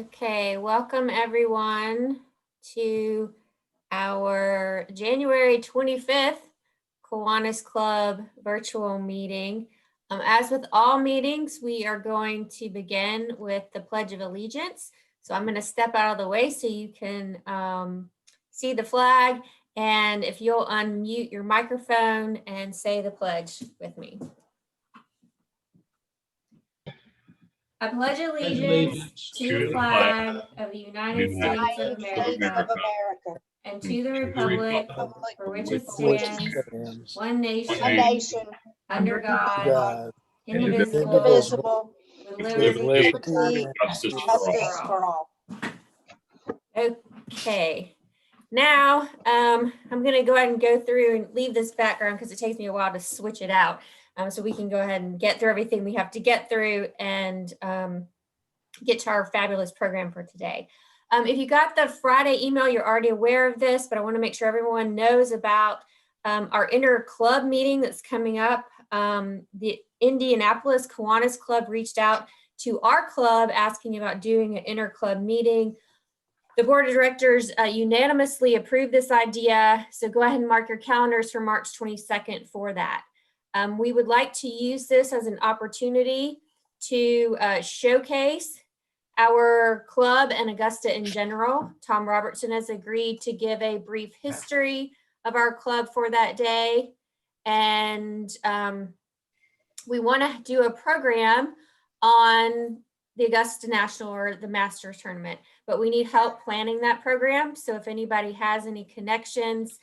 Okay, welcome everyone to our January 25th Kiwanis Club virtual meeting. As with all meetings, we are going to begin with the Pledge of Allegiance. So I'm going to step out of the way so you can see the flag, and if you'll unmute your microphone and say the pledge with me. I pledge allegiance to the flag of the United States of America and to the republic for which it stands, one nation, under God, indivisible, with liberty and justice for all. Okay, now I'm going to go ahead and go through and leave this background because it takes me a while to switch it out. So we can go ahead and get through everything we have to get through and get to our fabulous program for today. If you got the Friday email, you're already aware of this, but I want to make sure everyone knows about our inter-club meeting that's coming up. The Indianapolis Kiwanis Club reached out to our club asking about doing an inter-club meeting. The board of directors unanimously approved this idea, so go ahead and mark your calendars for March 22nd for that. We would like to use this as an opportunity to showcase our club and Augusta in general. Tom Robertson has agreed to give a brief history of our club for that day. And we want to do a program on the Augusta National or the Masters tournament, but we need help planning that program. So if anybody has any connections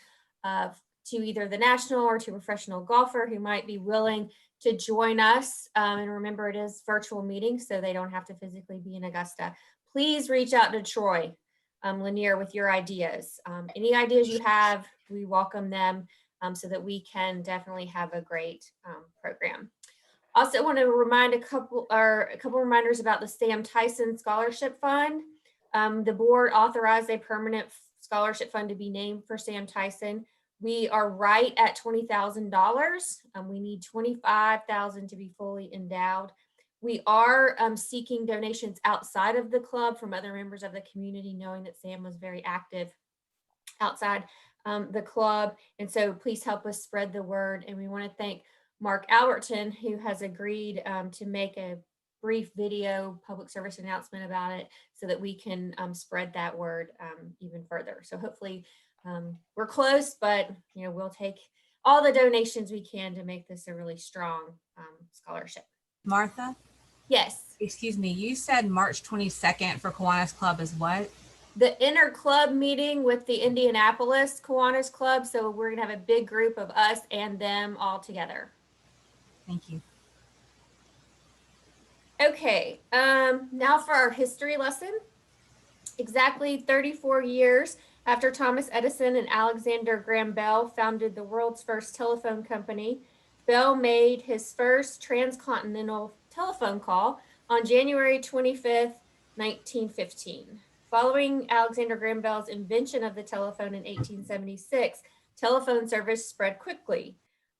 to either the national or to a professional golfer who might be willing to join us, and remember it is virtual meeting, so they don't have to physically be in Augusta, please reach out to Troy Lanier with your ideas. Any ideas you have, we welcome them so that we can definitely have a great program. Also want to remind a couple reminders about the Sam Tyson Scholarship Fund. The board authorized a permanent scholarship fund to be named for Sam Tyson. We are right at $20,000. We need $25,000 to be fully endowed. We are seeking donations outside of the club from other members of the community, knowing that Sam was very active outside the club. And so please help us spread the word. And we want to thank Mark Alberton, who has agreed to make a brief video public service announcement about it so that we can spread that word even further. So hopefully we're close, but we'll take all the donations we can to make this a really strong scholarship. Martha? Yes. Excuse me, you said March 22nd for Kiwanis Club is what? The inter-club meeting with the Indianapolis Kiwanis Club. So we're gonna have a big group of us and them all together. Thank you. Okay, now for our history lesson. Exactly 34 years after Thomas Edison and Alexander Graham Bell founded the world's first telephone company, Bell made his first transcontinental telephone call on January 25th, 1915. Following Alexander Graham Bell's invention of the telephone in 1876, telephone service spread quickly.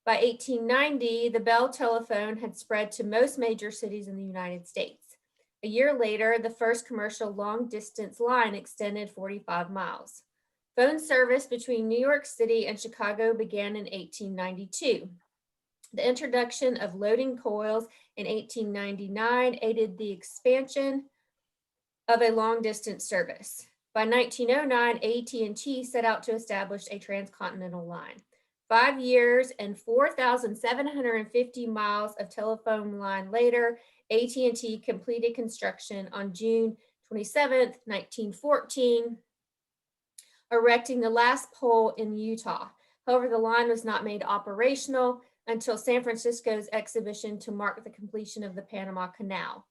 By 1890, the Bell telephone had spread to most major cities in the United States. A year later, the first commercial long-distance line extended 45 miles. Phone service between New York City and Chicago began in 1892. The introduction of loading coils in 1899 aided the expansion of a long-distance service. By 1909, AT&T set out to establish a transcontinental line. 5 years and 4,750 miles of telephone line later, AT&T completed construction on June 27th, 1914, erecting the last pole in Utah. However, the line was not made operational until San Francisco's exhibition to mark the completion of the Panama Canal.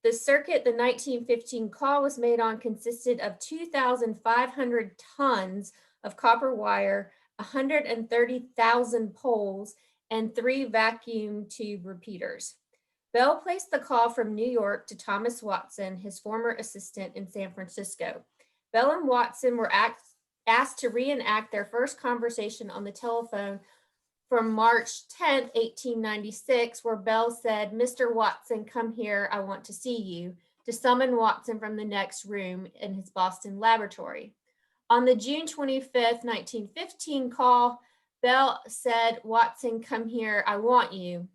The circuit the 1915 call was made on consisted of 2,500 tons of copper wire, 130,000 poles, and 3 vacuum tube repeaters. Bell placed the call from New York to Thomas Watson, his former assistant in San Francisco. Bell and Watson were asked to reenact their first conversation on the telephone from March 10th, 1896, where Bell said, "Mr. Watson, come here, I want to see you." to summon Watson from the next room in his Boston laboratory. On the June 25th, 1915 call, Bell said, "Watson, come here, I want you."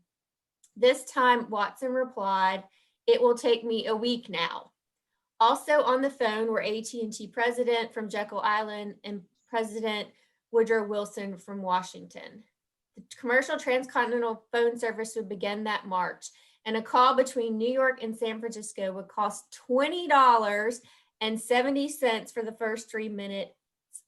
This time, Watson replied, "It will take me a week now." Also on the phone were AT&T president from Jekyll Island and President Woodrow Wilson from Washington. The commercial transcontinental phone service would begin that March, and a call between New York and San Francisco would cost $20.70 for the first 3 minutes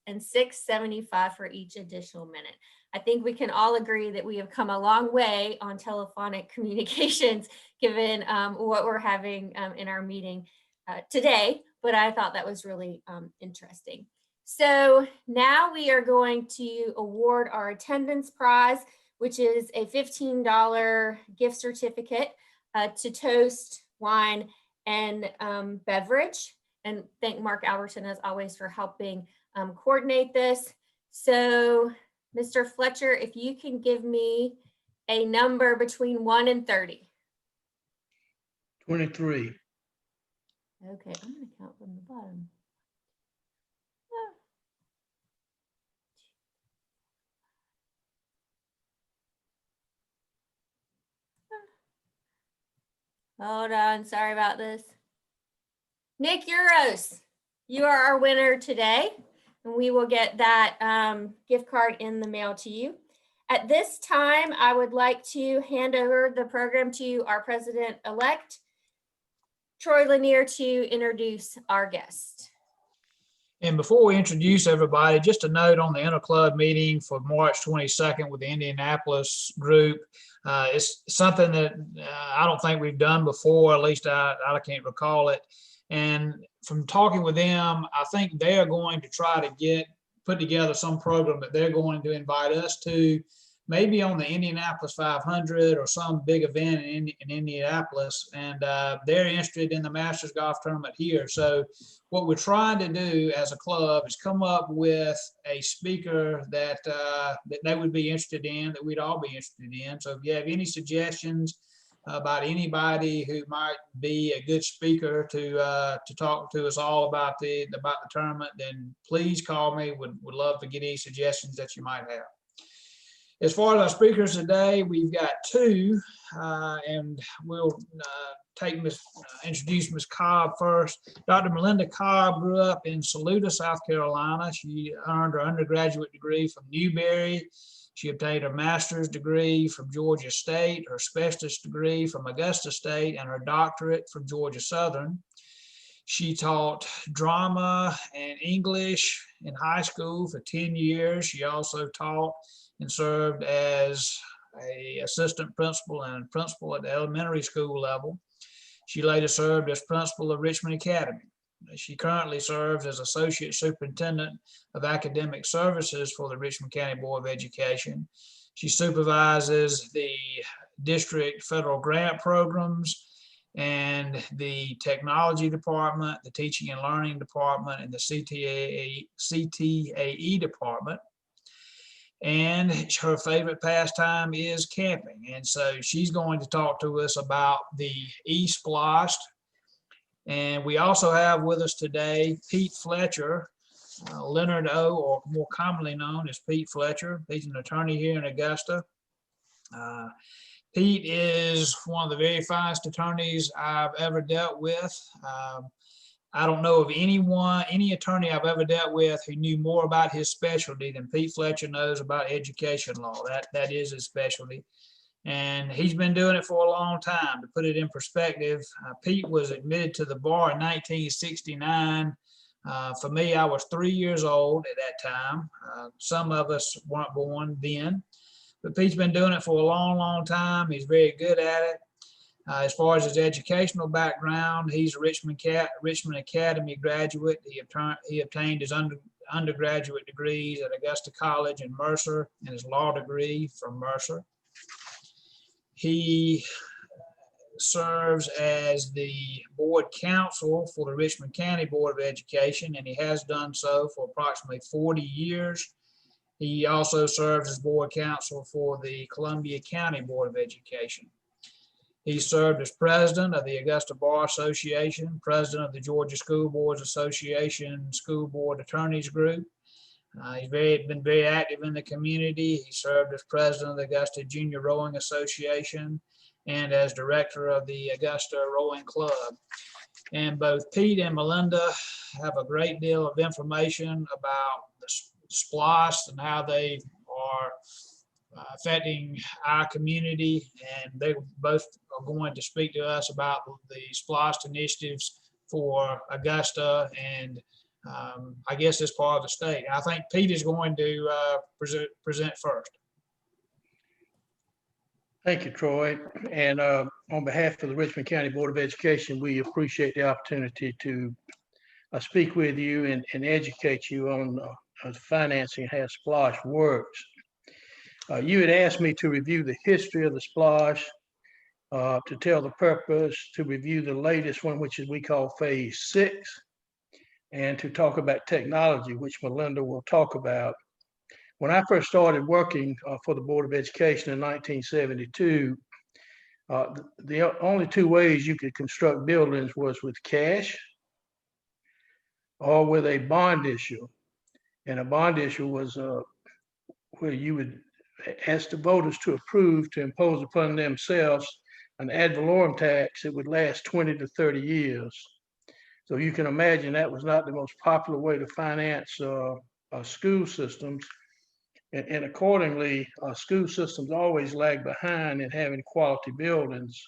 and $6.75 for each additional minute. I think we can all agree that we have come a long way on telephonic communications given what we're having in our meeting today, but I thought that was really interesting. So now we are going to award our attendance prize, which is a $15 gift certificate to Toast, Wine, and Beverage. And thank Mark Alberton, as always, for helping coordinate this. So Mr. Fletcher, if you can give me a number between 1 and 30. 23. Okay, I'm going to count from the bottom. Hold on, sorry about this. Nick Euros, you are our winner today, and we will get that gift card in the mail to you. At this time, I would like to hand over the program to our president-elect, Troy Lanier, to introduce our guest. And before we introduce everybody, just a note on the interclub meeting for March 22nd with the Indianapolis group. It's something that I don't think we've done before, at least I can't recall it. And from talking with them, I think they are going to try to put together some program that they're going to invite us to, maybe on the Indianapolis 500 or some big event in Indianapolis. And they're interested in the Masters Golf Tournament here. So what we're trying to do as a club is come up with a speaker that they would be interested in, that we'd all be interested in. So if you have any suggestions about anybody who might be a good speaker to talk to us all about the tournament, then please call me. Would love to get any suggestions that you might have. As far as our speakers today, we've got two, and we'll introduce Ms. Cobb first. Dr. Malinda Cobb grew up in Saluda, South Carolina. She earned her undergraduate degree from Newberry. She obtained her master's degree from Georgia State, her specialist degree from Augusta State, and her doctorate from Georgia Southern. She taught drama and English in high school for 10 years. She also taught and served as an assistant principal and principal at the elementary school level. She later served as principal of Richmond Academy. She currently serves as Associate Superintendent of Academic Services for the Richmond County BOE of Education. She supervises the district federal grant programs and the technology department, the teaching and learning department, and the CTAE department. And her favorite pastime is camping. And so she's going to talk to us about the Splost. And we also have with us today Pete Fletcher, Leonard O., or more commonly known as Pete Fletcher. He's an attorney here in Augusta. Pete is one of the very finest attorneys I've ever dealt with. I don't know of any attorney I've ever dealt with who knew more about his specialty than Pete Fletcher knows about education law. That is his specialty. And he's been doing it for a long time. To put it in perspective, Pete was admitted to the bar in 1969. For me, I was 3 years old at that time. Some of us weren't born then. But Pete's been doing it for a long, long time. He's very good at it. As far as his educational background, he's a Richmond Academy graduate. He obtained his undergraduate degrees at Augusta College in Mercer and his law degree from Mercer. He serves as the board counsel for the Richmond County Board of Education, and he has done so for approximately 40 years. He also serves as board counsel for the Columbia County Board of Education. He served as president of the Augusta Bar Association, president of the Georgia School Boards Association School Board Attorneys Group. He's been very active in the community. He served as president of the Augusta Junior Rowing Association and as director of the Augusta Rowing Club. And both Pete and Malinda have a great deal of information about the SPLOST and how they are affecting our community. And they both are going to speak to us about the SPLOST initiatives for Augusta and I guess this part of the state. I think Pete is going to present first. Thank you, Troy. And on behalf of the Richmond County Board of Education, we appreciate the opportunity to speak with you and educate you on financing and how SPLOST works. You had asked me to review the history of the SPLOST, to tell the purpose, to review the latest one, which is we call Phase 6, and to talk about technology, which Malinda will talk about. When I first started working for the Board of Education in 1972, the only two ways you could construct buildings was with cash or with a bond issue. And a bond issue was where you would ask the voters to approve to impose upon themselves an ad valorem tax that would last 20 to 30 years. So you can imagine that was not the most popular way to finance school systems. And accordingly, school systems always lag behind in having quality buildings.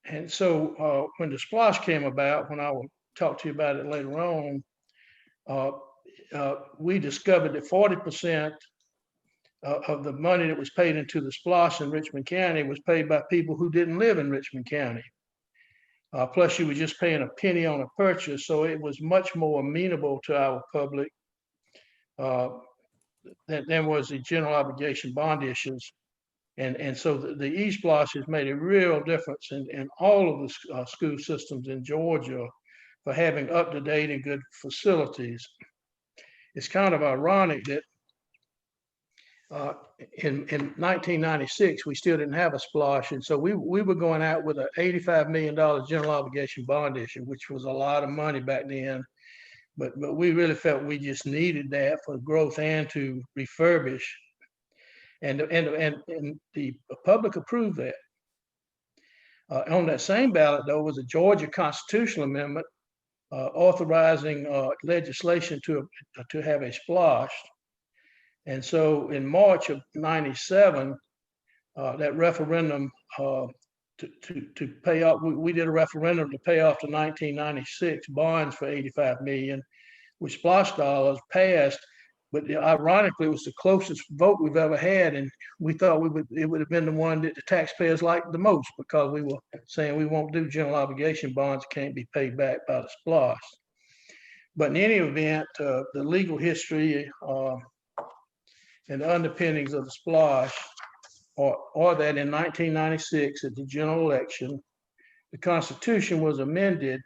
And so when the SPLOST came about, when I will talk to you about it later on, we discovered that 40% of the money that was paid into the SPLOST in Richmond County was paid by people who didn't live in Richmond County. Plus, you were just paying a penny on a purchase, so it was much more amenable to our public than was the general obligation bond issues. And so the e-SPLOST has made a real difference in all of the school systems in Georgia for having up-to-date and good facilities. It's kind of ironic that in 1996, we still didn't have a SPLOST. And so we were going out with an $85 million general obligation bond issue, which was a lot of money back then. But we really felt we just needed that for growth and to refurbish. And the public approved that. On that same ballot, though, was a Georgia constitutional amendment authorizing legislation to have a SPLOST. And so in March of '97, that referendum to pay off, we did a referendum to pay off the 1996 bonds for $85 million, which SPLOST dollars passed. But ironically, it was the closest vote we've ever had, and we thought it would have been the one that the taxpayers liked the most, because we were saying we won't do general obligation bonds that can't be paid back by the SPLOST. But in any event, the legal history and the underpinnings of the SPLOST are that in 1996 at the general election, the Constitution was amended,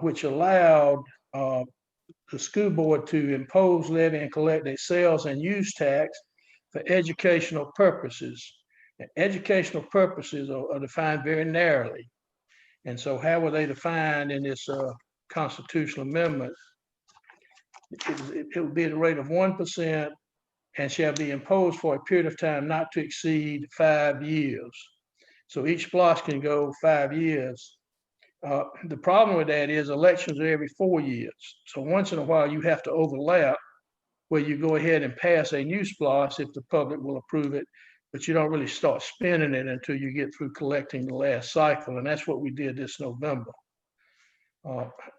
which allowed the school board to impose, levy, and collect a sales and use tax for educational purposes. And educational purposes are defined very narrowly. And so how were they defined in this constitutional amendment? It would be at a rate of 1% and shall be imposed for a period of time not to exceed 5 years. So each SPLOST can go 5 years. The problem with that is elections are every 4 years. So once in a while you have to overlap where you go ahead and pass a new SPLOST if the public will approve it, but you don't really start spending it until you get through collecting the last cycle. And that's what we did this November.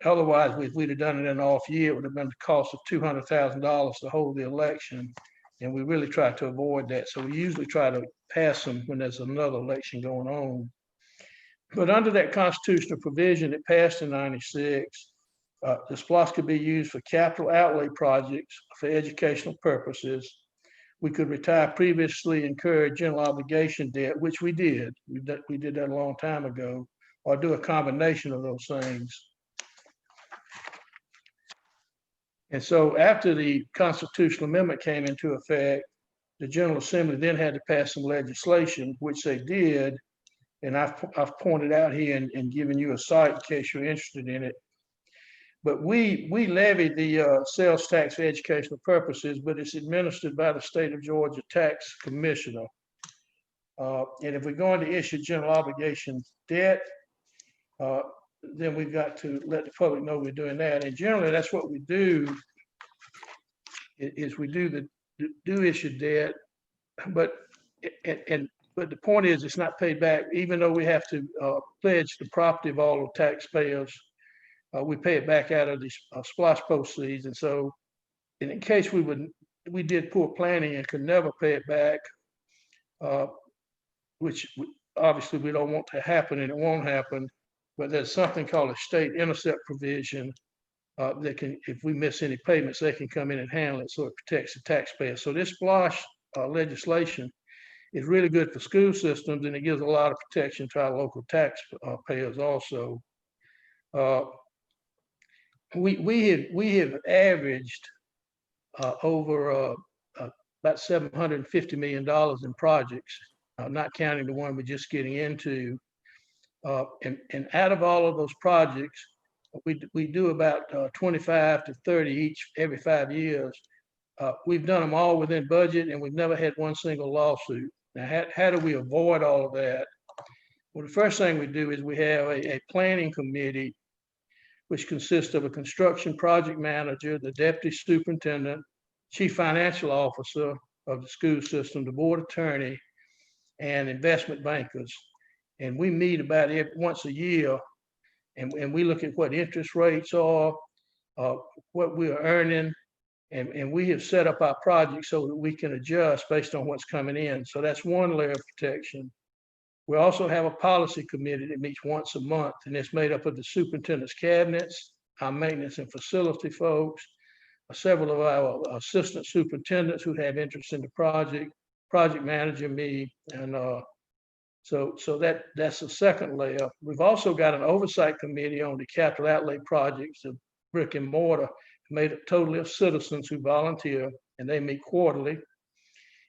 Otherwise, if we'd have done it in an off year, it would have been the cost of $200,000 to hold the election. And we really try to avoid that. So we usually try to pass them when there's another election going on. But under that constitutional provision that passed in '96, the SPLOST could be used for capital outlay projects for educational purposes. We could retire previously incurred general obligation debt, which we did. We did that a long time ago, or do a combination of those things. And so after the constitutional amendment came into effect, the General Assembly then had to pass some legislation, which they did, And I've pointed out here and given you a site in case you're interested in it. But we levy the sales tax for educational purposes, but it's administered by the state of Georgia tax commissioner. And if we're going to issue general obligation debt, then we've got to let the public know we're doing that. And generally, that's what we do. Is we do issue debt, but the point is it's not paid back, even though we have to pledge the property of all the taxpayers. We pay it back out of the SPLOST proceeds, and so in case we did poor planning and could never pay it back, which obviously we don't want to happen, and it won't happen. But there's something called a state intercept provision that can, if we miss any payments, they can come in and handle it, so it protects the taxpayer. So this SPLOST legislation is really good for school systems, and it gives a lot of protection to our local taxpayers also. We have averaged over about $750 million in projects, not counting the one we're just getting into. And out of all of those projects, we do about 25 to 30 each every 5 years. We've done them all within budget, and we've never had one single lawsuit. Now, how do we avoid all of that? Well, the first thing we do is we have a planning committee, which consists of a construction project manager, the deputy superintendent, chief financial officer of the school system, the board attorney, and investment bankers. And we meet about once a year, and we look at what interest rates are, what we are earning, and we have set up our project so that we can adjust based on what's coming in. So that's one layer of protection. We also have a policy committee that meets once a month, and it's made up of the superintendent's cabinets, our maintenance and facility folks, several of our assistant superintendents who have interest in the project manager, me, and so that's the second layer. We've also got an oversight committee on the capital outlay projects of brick and mortar, made up totally of citizens who volunteer, and they meet quarterly.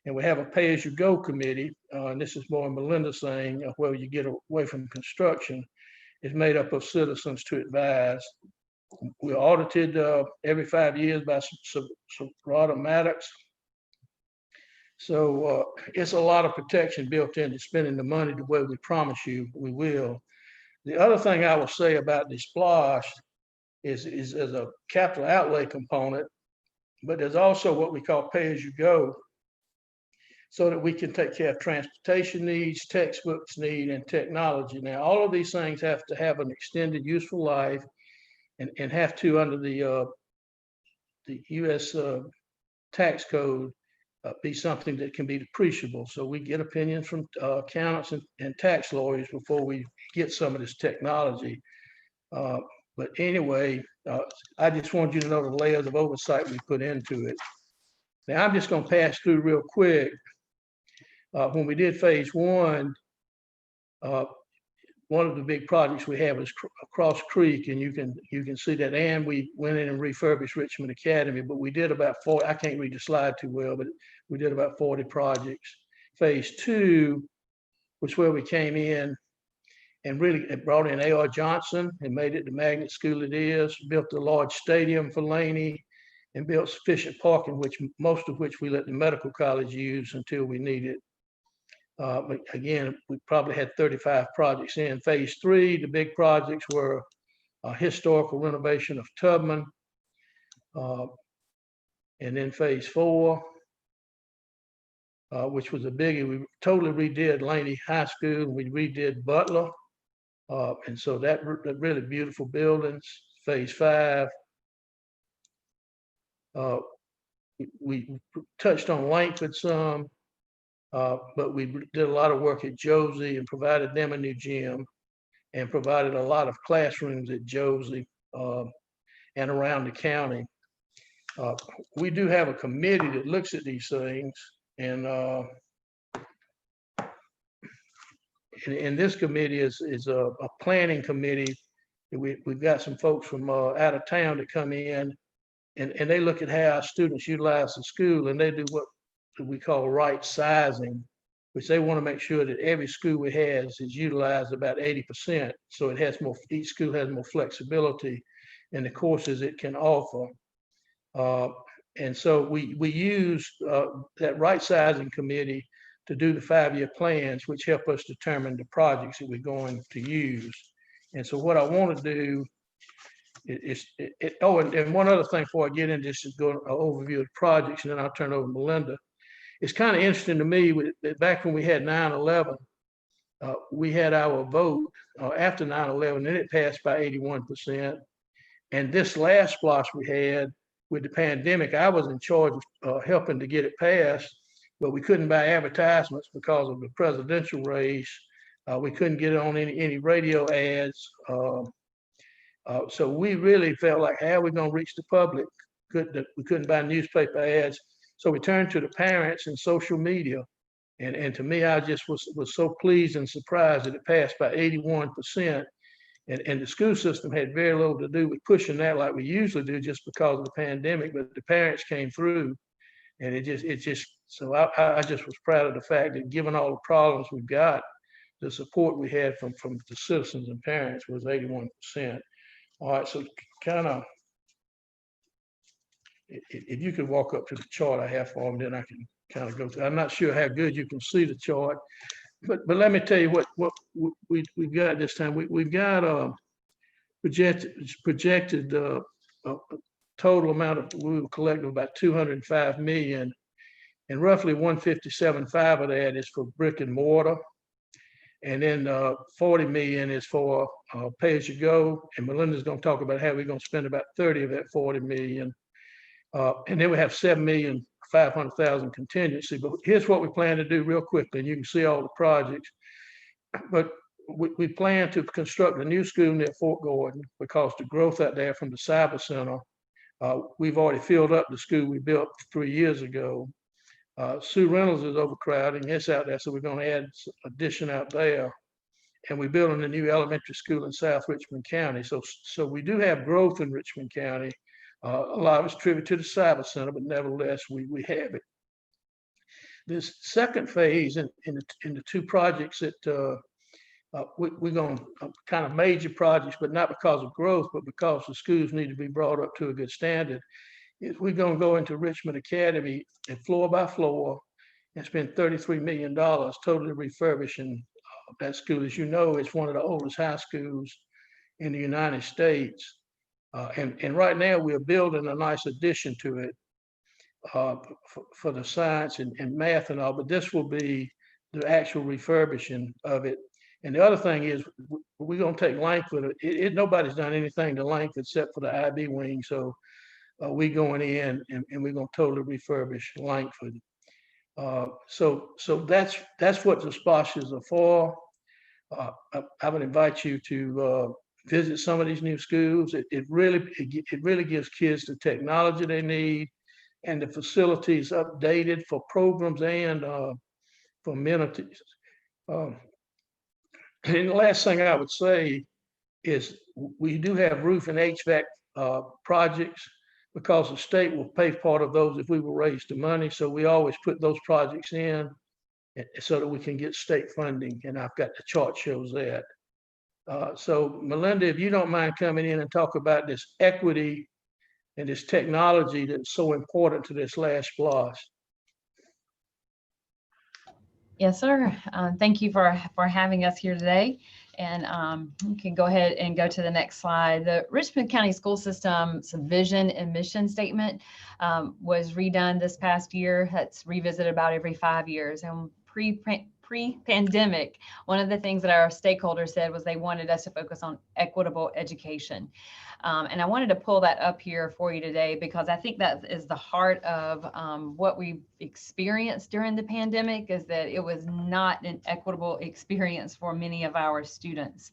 And we have a pay-as-you-go committee, and this is more Malinda saying where you get away from construction. It's made up of citizens to advise. We're audited every 5 years by Rada Maddox. So it's a lot of protection built into spending the money the way we promise you we will. The other thing I will say about the SPLOST is there's a capital outlay component, but there's also what we call pay-as-you-go, so that we can take care of transportation needs, textbooks need, and technology. Now, all of these things have to have an extended useful life and have to, under the U.S. Tax code, be something that can be depreciable. So we get opinions from accountants and tax lawyers before we get some of this technology. But anyway, I just want you to know the layers of oversight we put into it. Now, I'm just going to pass through real quick. When we did phase one of the big projects we have is Cross Creek, and you can see that. And we went in and refurbished Richmond Academy, but we did about 40. I can't read the slide too well, but we did about 40 projects. Phase two was where we came in and really brought in A.R. Johnson and made it the magnet school it is, built a large stadium for Laney, and built sufficient parking, most of which we let the medical college use until we need it. But again, we probably had 35 projects in. Phase three, the big projects were historical renovation of Tubman. And then phase four, which was a biggie, we totally redid Laney High School, and we redid Butler. And so that really beautiful buildings. Phase five, we touched on Langford some. But we did a lot of work at Josie and provided them a new gym, and provided a lot of classrooms at Josie and around the county. We do have a committee that looks at these things, and this committee is a planning committee. We've got some folks from out of town that come in, and they look at how our students utilize the school, and they do what we call right sizing. which they want to make sure that every school we has is utilized about 80%. So it has more, each school has more flexibility in the courses it can offer. And so we use that right sizing committee to do the 5-year plans, which help us determine the projects that we're going to use. And so what I want to do is, and one other thing before I get into this is go an overview of the projects, and then I'll turn it over to Malinda. It's kind of interesting to me that back when we had 9/11, we had our vote after 9/11, and it passed by 81%. And this last SPLOST we had with the pandemic, I was in charge of helping to get it passed, but we couldn't buy advertisements because of the presidential race. We couldn't get it on any radio ads. So we really felt like, how are we going to reach the public? We couldn't buy newspaper ads. So we turned to the parents and social media. And to me, I just was so pleased and surprised that it passed by 81%. And the school system had very little to do with pushing that like we usually do just because of the pandemic, but the parents came through, and so I just was proud of the fact that given all the problems we've got, the support we had from the citizens and parents was 81%. All right, so kind of, if you could walk up to the chart I have for them, then I can kind of go through. I'm not sure how good you can see the chart, but let me tell you what we've got this time. We've got projected total amount of we will collect about 205 million, and roughly 157.5 of that is for brick and mortar, and then 40 million is for pay as you go. And Malinda's going to talk about how we're going to spend about 30 of that 40 million, and then we have 7,500,000 contingency. But here's what we plan to do real quickly, and you can see all the projects. But we plan to construct a new school near Fort Gordon because the growth out there from the cyber center, we've already filled up the school we built 3 years ago. Sue Reynolds is overcrowding, it's out there, so we're going to add addition out there. And we're building a new elementary school in South Richmond County. So we do have growth in Richmond County. A lot of it's attributed to the cyber center, but nevertheless, we have it. This second phase in the two projects that we're going to kind of major projects, but not because of growth, but because the schools need to be brought up to a good standard. We're going to go into Richmond Academy and floor by floor and spend $33 million totally refurbishing that school. As you know, it's one of the oldest high schools in the United States. And right now we're building a nice addition to it for the science and math and all, but this will be the actual refurbishing of it. And the other thing is we're going to take Langford. Nobody's done anything to Langford except for the IB wing. So we're going in and we're going to totally refurbish Langford. So that's what the SPLOSTs are for. I would invite you to visit some of these new schools. It really gives kids the technology they need and the facilities updated for programs and for amenities. And the last thing I would say is we do have roof and HVAC projects because the state will pay part of those if we will raise the money. So we always put those projects in so that we can get state funding. And I've got the chart shows that. So Malinda, if you don't mind coming in and talk about this equity and this technology that's so important to this last SPLOST. Yes, sir. Thank you for having us here today. And you can go ahead and go to the next slide. The Richmond County School System's vision and mission statement was redone this past year. That's revisited about every 5 years. And pre-pandemic, one of the things that our stakeholders said was they wanted us to focus on equitable education. And I wanted to pull that up here for you today because I think that is the heart of what we experienced during the pandemic, is that it was not an equitable experience for many of our students.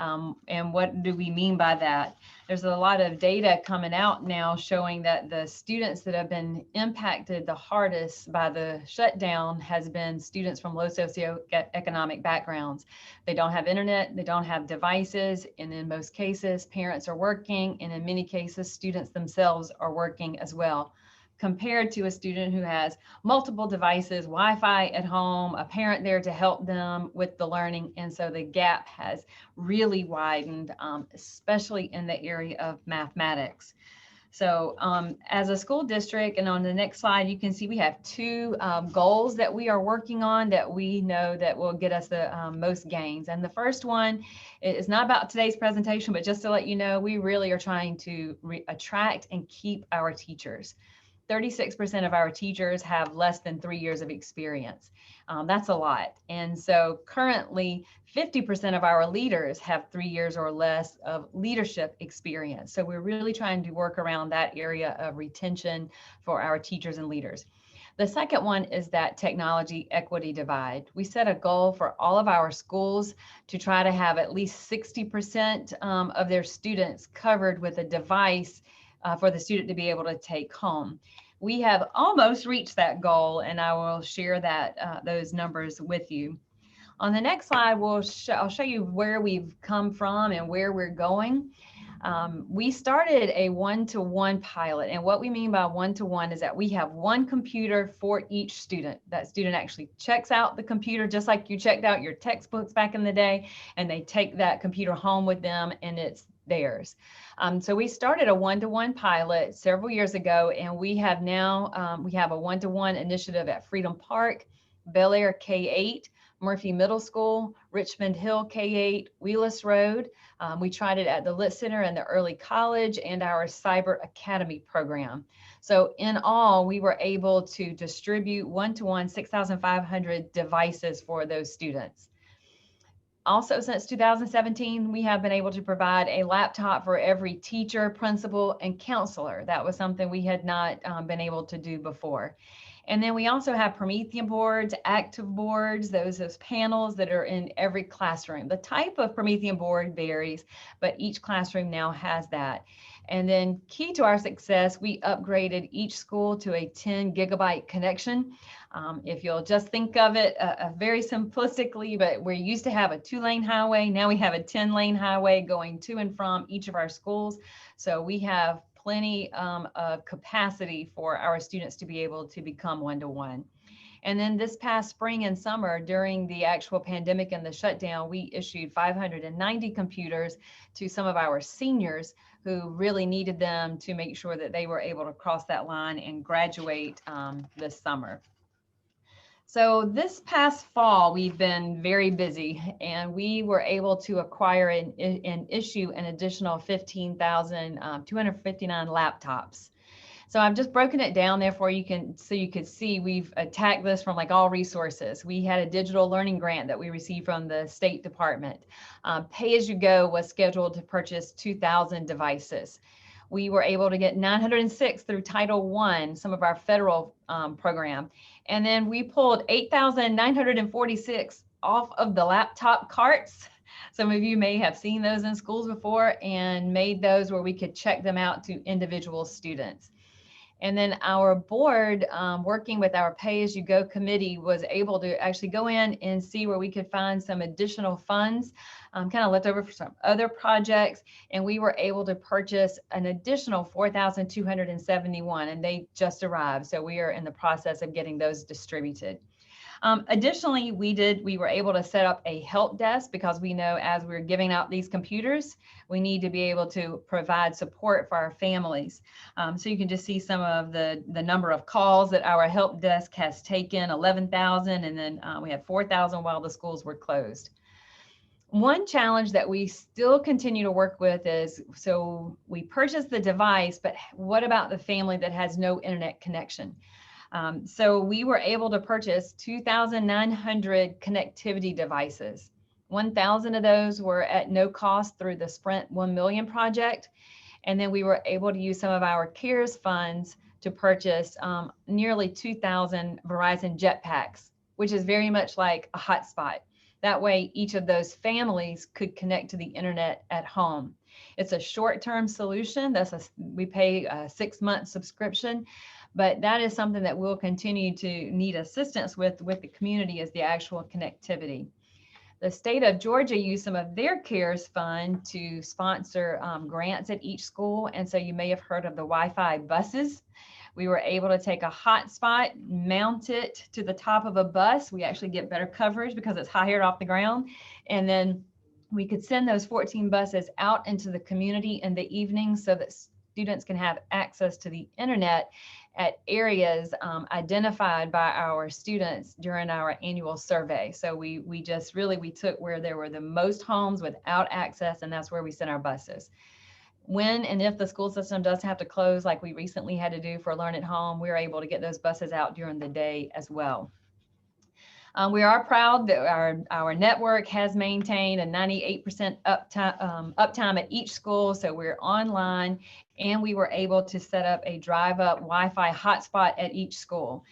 And what do we mean by that? There's a lot of data coming out now showing that the students that have been impacted the hardest by the shutdown has been students from low socioeconomic backgrounds. They don't have internet, they don't have devices, and in most cases, parents are working, and in many cases, students themselves are working as well. compared to a student who has multiple devices, Wi-Fi at home, a parent there to help them with the learning. And so the gap has really widened, especially in the area of mathematics. So as a school district, and on the next slide, you can see we have two goals that we are working on that we know that will get us the most gains. And the first one is not about today's presentation, but just to let you know, we really are trying to attract and keep our teachers. 36% of our teachers have less than 3 years of experience. That's a lot. And so currently 50% of our leaders have 3 years or less of leadership experience. So we're really trying to work around that area of retention for our teachers and leaders. The second one is that technology equity divide. We set a goal for all of our schools to try to have at least 60% of their students covered with a device for the student to be able to take home. We have almost reached that goal, and I will share that those numbers with you. On the next slide, I'll show you where we've come from and where we're going. We started a one-to-one pilot, and what we mean by one-to-one is that we have one computer for each student. That student actually checks out the computer just like you checked out your textbooks back in the day, and they take that computer home with them, and it's theirs. So we started a one-to-one pilot several years ago, and we have now, we have a one-to-one initiative at Freedom Park, Bel Air K-8, Murphy Middle School, Richmond Hill K-8, Wheelus Road. We tried it at the Lit Center and the Early College and our Cyber Academy program. So in all, we were able to distribute one-to-one 6,500 devices for those students. Also, since 2017, we have been able to provide a laptop for every teacher, principal, and counselor. That was something we had not been able to do before. And then we also have Promethean boards, active boards, those panels that are in every classroom. The type of Promethean board varies, but each classroom now has that. And then key to our success, we upgraded each school to a 10 gigabyte connection. If you'll just think of it very simplistically, but we used to have a 2-lane highway. Now we have a 10-lane highway going to and from each of our schools. So we have plenty of capacity for our students to be able to become one-to-one. And then this past spring and summer, during the actual pandemic and the shutdown, we issued 590 computers to some of our seniors who really needed them to make sure that they were able to cross that line and graduate this summer. So this past fall, we've been very busy, and we were able to acquire and issue an additional 15,259 laptops. So I've just broken it down there for you, so you could see we've attacked this from like all resources. We had a digital learning grant that we received from the State Department. Pay as you go was scheduled to purchase 2,000 devices. We were able to get 906 through Title I, some of our federal program. And then we pulled 8,946 off of the laptop carts. Some of you may have seen those in schools before, and made those where we could check them out to individual students. And then our board, working with our pay-as-you-go committee, was able to actually go in and see where we could find some additional funds, kind of left over for some other projects. And we were able to purchase an additional 4,271, and they just arrived. So we are in the process of getting those distributed. Additionally, we were able to set up a help desk, because we know as we're giving out these computers, we need to be able to provide support for our families. So you can just see some of the number of calls that our help desk has taken, 11,000, and then we had 4,000 while the schools were closed. One challenge that we still continue to work with is, so we purchased the device, but what about the family that has no internet connection? So we were able to purchase 2,900 connectivity devices. 1,000 of those were at no cost through the Sprint 1 Million project. And then we were able to use some of our CARES funds to purchase nearly 2,000 Verizon jetpacks, which is very much like a hotspot. That way, each of those families could connect to the internet at home. It's a short-term solution. We pay a 6-month subscription. But that is something that we'll continue to need assistance with the community, is the actual connectivity. The state of Georgia used some of their CARES fund to sponsor grants at each school. And so you may have heard of the Wi-Fi buses. We were able to take a hotspot, mount it to the top of a bus. We actually get better coverage because it's higher off the ground. And then we could send those 14 buses out into the community in the evening so that students can have access to the internet at areas identified by our students during our annual survey. So we took where there were the most homes without access, and that's where we sent our buses. When and if the school system does have to close, like we recently had to do for Learn at Home, we're able to get those buses out during the day as well. We are proud that our network has maintained a 98% uptime at each school. So we're online, and we were able to set up a drive-up Wi-Fi hotspot at each school.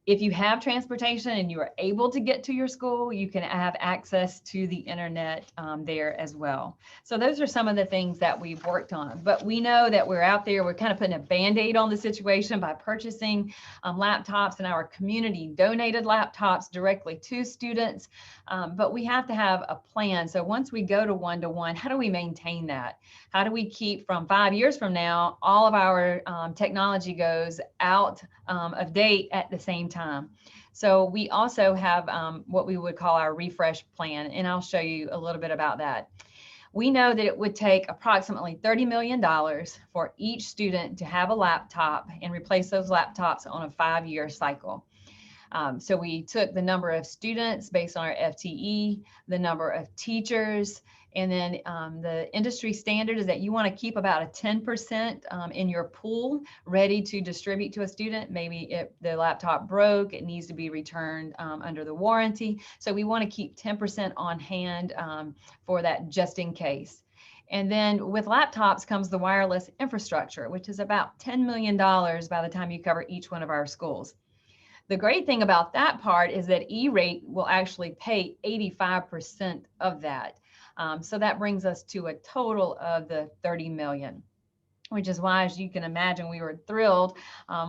If you have transportation and you are able to get to your school, you can have access to the internet there as well. So those are some of the things that we've worked on. But we know that we're out there, we're kind of putting a Band-Aid on the situation by purchasing laptops, and our community donated laptops directly to students. But we have to have a plan. So once we go to one-to-one, how do we maintain that? How do we keep, from 5 years from now, all of our technology goes out of date at the same time? So we also have what we would call our refresh plan, and I'll show you a little bit about that. We know that it would take approximately $30 million for each student to have a laptop and replace those laptops on a 5-year cycle. So we took the number of students based on our FTE, the number of teachers, and then the industry standard is that you want to keep about a 10% in your pool ready to distribute to a student. Maybe if the laptop broke, it needs to be returned under the warranty. So we want to keep 10% on hand for that just in case. And then with laptops comes the wireless infrastructure, which is about $10 million by the time you cover each one of our schools. The great thing about that part is that E-rate will actually pay 85% of that. So that brings us to a total of the 30 million, which is why, as you can imagine, we were thrilled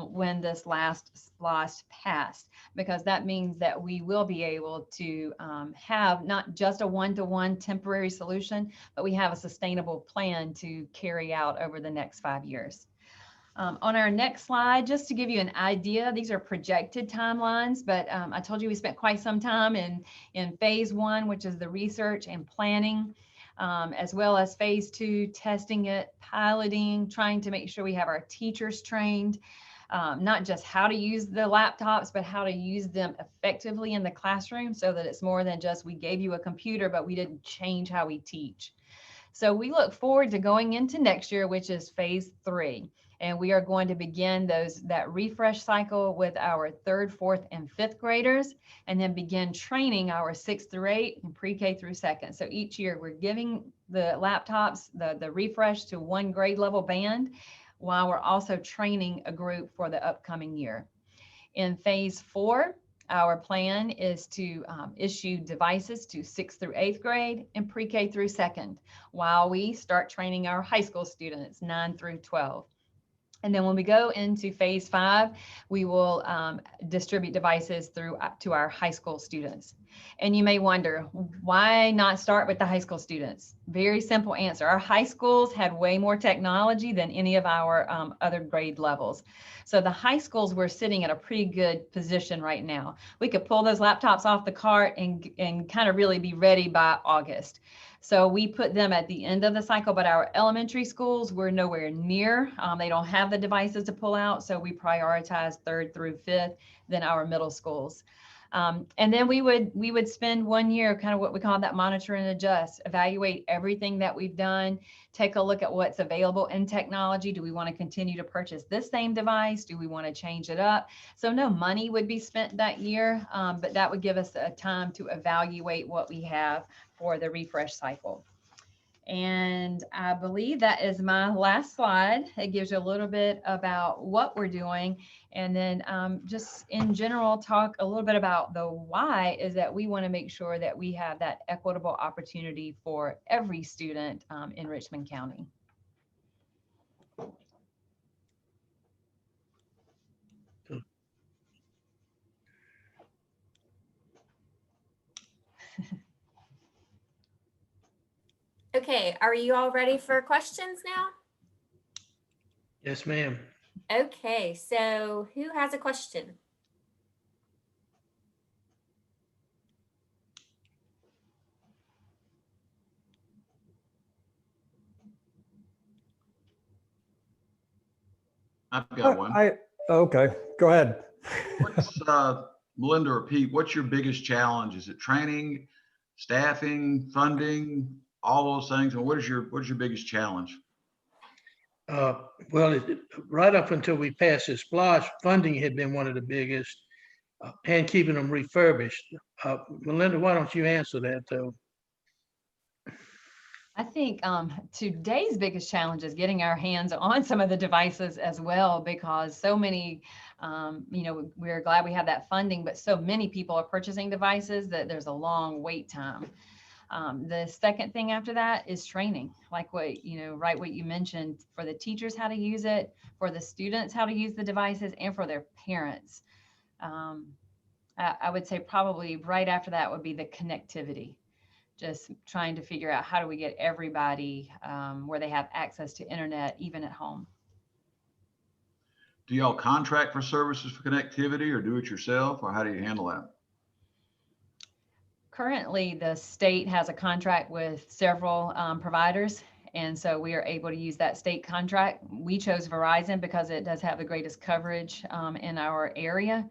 when this last SPLOST passed, because that means that we will be able to have not just a one-to-one temporary solution, but we have a sustainable plan to carry out over the next 5 years. On our next slide, just to give you an idea, these are projected timelines, but I told you we spent quite some time in phase 1, which is the research and planning, as well as phase 2, testing it, piloting, trying to make sure we have our teachers trained, not just how to use the laptops, but how to use them effectively in the classroom so that it's more than just we gave you a computer, but we didn't change how we teach. So we look forward to going into next year, which is phase 3. And we are going to begin that refresh cycle with our 3rd, 4th, and 5th graders, and then begin training our 6th through 8 and pre-K through 2nd. So each year we're giving the laptops, the refresh to one grade level band, while we're also training a group for the upcoming year. In phase 4, our plan is to issue devices to 6th through 8th grade and pre-K through 2nd, while we start training our high school students, 9 through 12. And then when we go into phase 5, we will distribute devices to our high school students. And you may wonder, why not start with the high school students? Very simple answer. Our high schools had way more technology than any of our other grade levels. So the high schools were sitting at a pretty good position right now. We could pull those laptops off the cart and kind of really be ready by August. So we put them at the end of the cycle, but our elementary schools were nowhere near. They don't have the devices to pull out. So we prioritize 3rd through 5th, then our middle schools. And then we would spend 1 year, kind of what we call that monitor and adjust, evaluate everything that we've done, take a look at what's available in technology. Do we want to continue to purchase this same device? Do we want to change it up? So no money would be spent that year, but that would give us a time to evaluate what we have for the refresh cycle. And I believe that is my last slide. It gives you a little bit about what we're doing. And then just in general, talk a little bit about the why is that we want to make sure that we have that equitable opportunity for every student in Richmond County. Okay, are you all ready for questions now? Yes, ma'am. Okay, so who has a question? I've got one. Okay, go ahead. What's, Malinda or Pete, what's your biggest challenge? Is it training, staffing, funding, all those things? And what is your biggest challenge? Well, right up until we passed this SPLOST, funding had been one of the biggest, and keeping them refurbished. Malinda, why don't you answer that though? I think today's biggest challenge is getting our hands on some of the devices as well, because so many, we're glad we have that funding, but so many people are purchasing devices that there's a long wait time. The second thing after that is training, like what you mentioned, for the teachers how to use it, for the students how to use the devices, and for their parents. I would say probably right after that would be the connectivity. Just trying to figure out how do we get everybody where they have access to internet, even at home. Do y'all contract for services for connectivity or do it yourself, or how do you handle that? Currently, the state has a contract with several providers, and so we are able to use that state contract. We chose Verizon because it does have the greatest coverage in our area,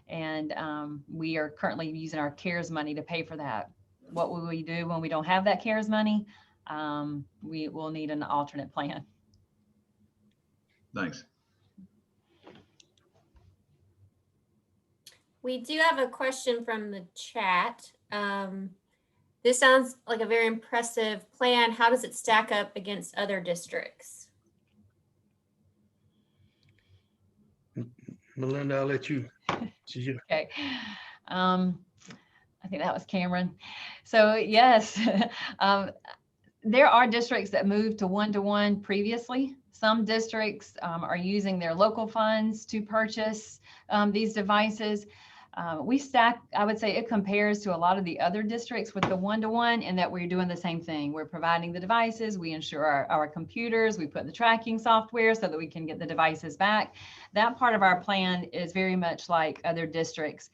and we are currently using our CARES money to pay for that. What will we do when we don't have that CARES money? We will need an alternate plan. Thanks. We do have a question from the chat. This sounds like a very impressive plan. How does it stack up against other districts? Malinda, I'll let you. Okay. I think that was Cameron. So yes, there are districts that moved to one-to-one previously. Some districts are using their local funds to purchase these devices. We stack, I would say it compares to a lot of the other districts with the one-to-one, in that we're doing the same thing. We're providing the devices, we ensure our computers, we put the tracking software so that we can get the devices back. That part of our plan is very much like other districts.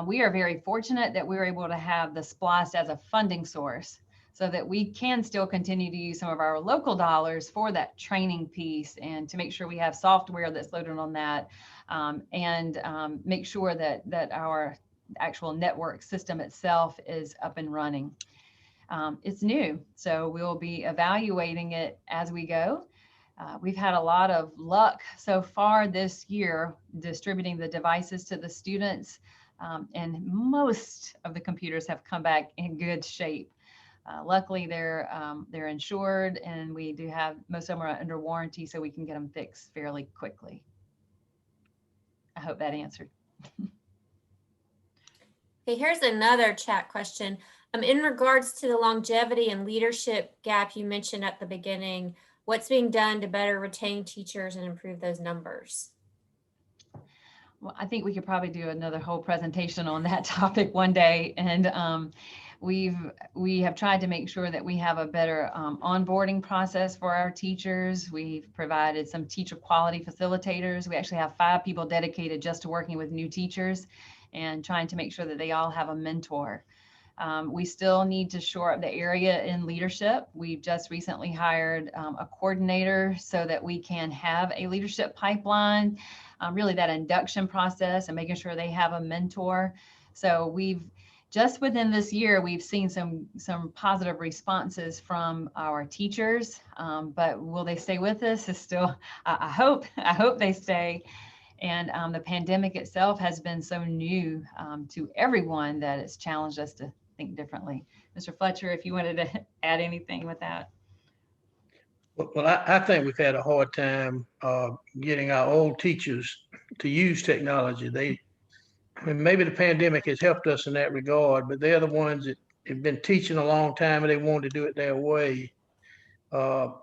We are very fortunate that we're able to have the SPLOST as a funding source, so that we can still continue to use some of our local dollars for that training piece, and to make sure we have software that's loaded on that, and make sure that our actual network system itself is up and running. It's new, so we'll be evaluating it as we go. We've had a lot of luck so far this year distributing the devices to the students, and most of the computers have come back in good shape. Luckily, they're insured, and we do have, most of them are under warranty, so we can get them fixed fairly quickly. I hope that answered. Okay, here's another chat question. In regards to the longevity and leadership gap you mentioned at the beginning, what's being done to better retain teachers and improve those numbers? Well, I think we could probably do another whole presentation on that topic one day. And we have tried to make sure that we have a better onboarding process for our teachers. We've provided some teacher quality facilitators. We actually have 5 people dedicated just to working with new teachers and trying to make sure that they all have a mentor. We still need to shore up the area in leadership. We've just recently hired a coordinator so that we can have a leadership pipeline, really that induction process, and making sure they have a mentor. So we've just within this year, we've seen some positive responses from our teachers, but will they stay with us? Is still, I hope they stay. And the pandemic itself has been so new to everyone that it's challenged us to think differently. Mr. Fletcher, if you wanted to add anything with that. Well, I think we've had a hard time getting our old teachers to use technology. Maybe the pandemic has helped us in that regard, but they're the ones that have been teaching a long time and they want to do it their way. So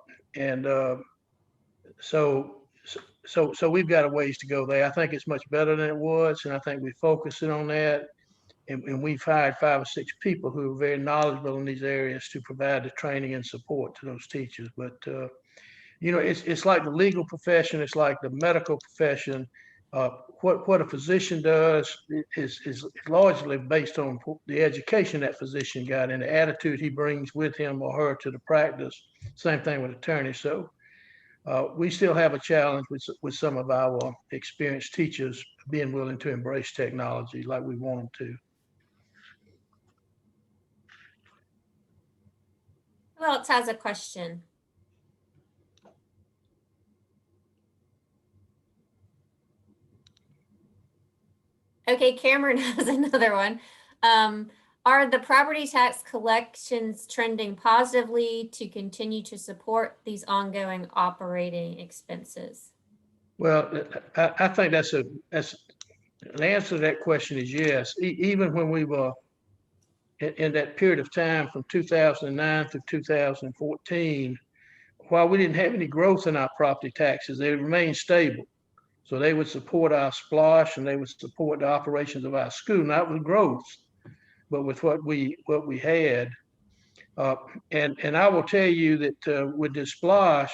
we've got a ways to go there. I think it's much better than it was, and I think we're focusing on that. And we've hired 5 or 6 people who are very knowledgeable in these areas to provide the training and support to those teachers. But you know, it's like the legal profession, it's like the medical profession. What a physician does is largely based on the education that physician got and the attitude he brings with him or her to the practice. Same thing with attorneys. So we still have a challenge with some of our experienced teachers being willing to embrace technology like we want them to. Who else has a question? Okay, Cameron has another one. Are the property tax collections trending positively to continue to support these ongoing operating expenses? Well, I think that's the answer to that question is yes. Even when we were in that period of time from 2009 through 2014, while we didn't have any growth in our property taxes, they remained stable. So they would support our SPLOST and they would support the operations of our school, not with growth, but with what we had. And I will tell you that with this SPLOST,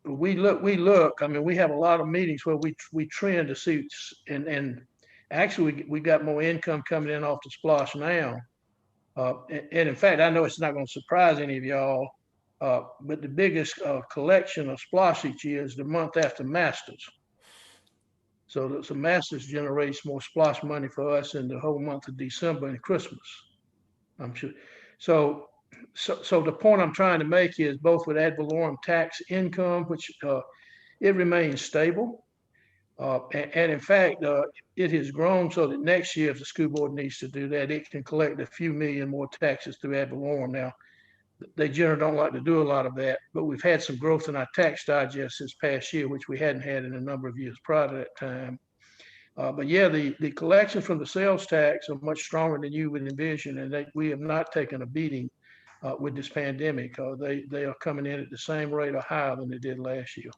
we look. I mean, we have a lot of meetings where we trend to see, and actually we got more income coming in off the SPLOST now. And in fact, I know it's not going to surprise any of y'all, but the biggest collection of SPLOST each year is the month after Masters. So the Masters generates more SPLOST money for us in the whole month of December and Christmas, I'm sure. So the point I'm trying to make is both with ad valorem tax income, which it remains stable. And in fact, it has grown so that next year, if the school board needs to do that, it can collect a few million more taxes through ad valorem. Now, they generally don't like to do a lot of that, but we've had some growth in our tax digest this past year, which we hadn't had in a number of years prior to that time. But yeah, the collections from the sales tax are much stronger than you would envision, and we have not taken a beating with this pandemic. They are coming in at the same rate or higher than they did last year.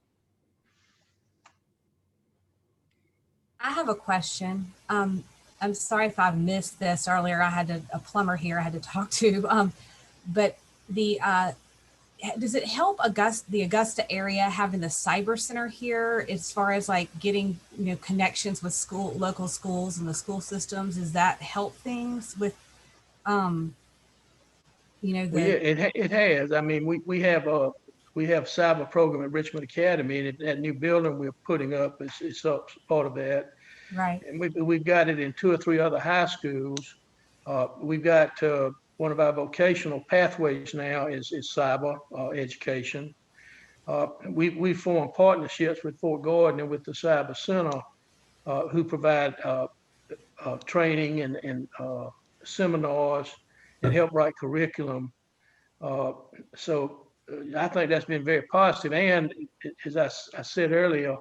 I have a question. I'm sorry if I've missed this earlier. I had a plumber here I had to talk to. But does it help the Augusta area having the cyber center here as far as like getting, connections with local schools and the school systems? Does that help things with, Well, yeah, it has. I mean, we have cyber program at Richmond Academy, and that new building we're putting up is part of that. Right. And we've got it in 2 or 3 other high schools. We've got one of our vocational pathways now is cyber education. We formed partnerships with Fort Gordon and with the Cyber Center, who provide training and seminars and help write curriculum. So I think that's been very positive. And as I said earlier,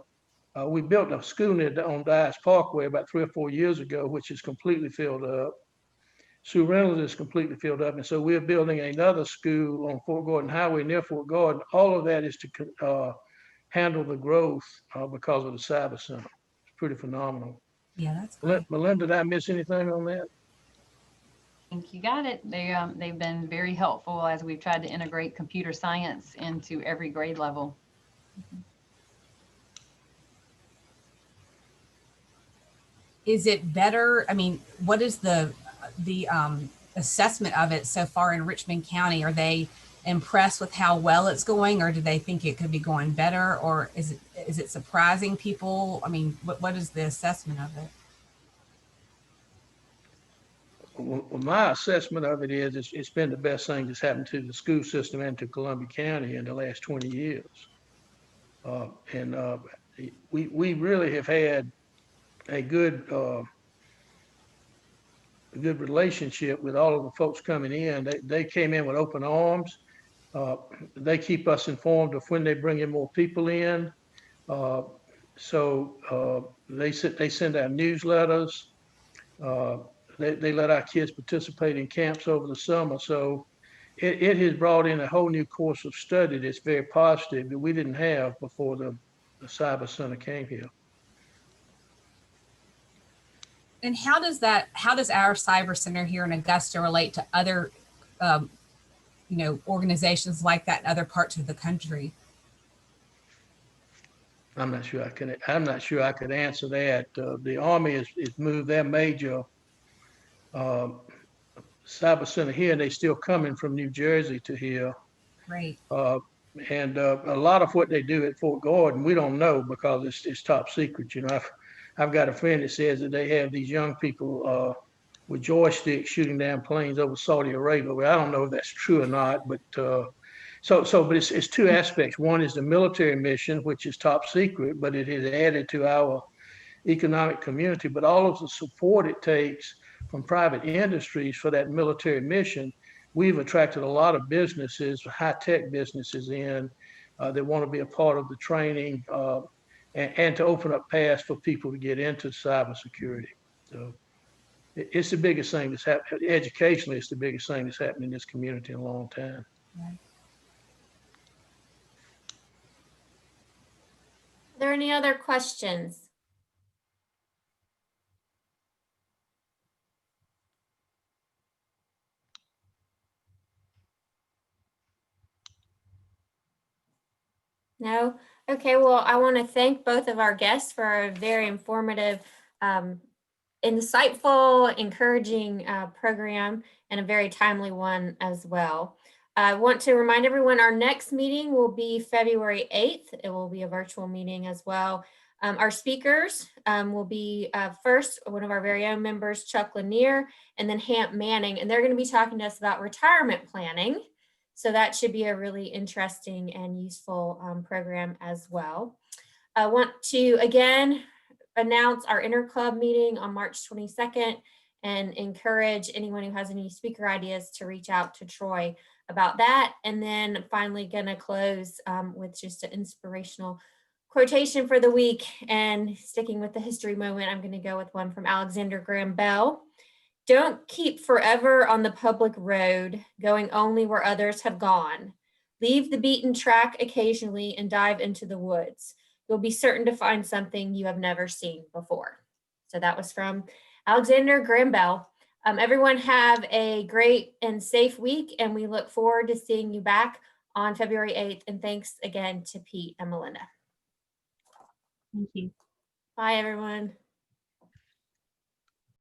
we built a school on Dyess Parkway about 3 or 4 years ago, which is completely filled up. Sue Reynolds is completely filled up. And so we're building another school on Fort Gordon Highway near Fort Gordon. All of that is to handle the growth because of the Cyber Center. It's pretty phenomenal. Yeah, that's great. Malinda, did I miss anything on that? I think you got it. They've been very helpful as we've tried to integrate computer science into every grade level. Is it better? I mean, what is the assessment of it so far in Richmond County? Are they impressed with how well it's going, or do they think it could be going better, or is it surprising people? I mean, what is the assessment of it? Well, my assessment of it is it's been the best thing that's happened to the school system and to Columbia County in the last 20 years. We really have had a good relationship with all of the folks coming in. They came in with open arms. They keep us informed of when they bring in more people in. So they send out newsletters. They let our kids participate in camps over the summer. So it has brought in a whole new course of study that's very positive that we didn't have before the Cyber Center came here. And how does our Cyber Center here in Augusta relate to other, organizations like that in other parts of the country? I'm not sure I could answer that. The Army has moved their major cyber center here, and they still coming from New Jersey to here. Great. And a lot of what they do at Fort Gordon, we don't know because it's top secret. You know, I've got a friend that says that they have these young people with joysticks shooting down planes over Saudi Arabia. Well, I don't know if that's true or not, but but it's two aspects. One is the military mission, which is top secret, but it has added to our economic community. But all of the support it takes from private industries for that military mission, we've attracted a lot of businesses, high-tech businesses in that want to be a part of the training and to open up paths for people to get into cybersecurity. So it's the biggest thing that's happened. Educationally, it's the biggest thing that's happened in this community in a long time. Right. Are there any other questions? No? Okay, well, I want to thank both of our guests for a very informative, insightful, encouraging program, and a very timely one as well. I want to remind everyone our next meeting will be February 8th. It will be a virtual meeting as well. Our speakers will be first, one of our very own members, Chuck Lanier, and then Hamp Manning, and they're going to be talking to us about retirement planning. So that should be a really interesting and useful program as well. I want to again announce our interclub meeting on March 22nd and encourage anyone who has any speaker ideas to reach out to Troy about that. And then finally gonna close with just an inspirational quotation for the week, and sticking with the history moment, I'm gonna go with one from Alexander Graham Bell. Don't keep forever on the public road, going only where others have gone. Leave the beaten track occasionally and dive into the woods. You'll be certain to find something you have never seen before. So that was from Alexander Graham Bell. Everyone have a great and safe week, and we look forward to seeing you back on February 8th. And thanks again to Pete and Malinda. Thank you. Bye, everyone.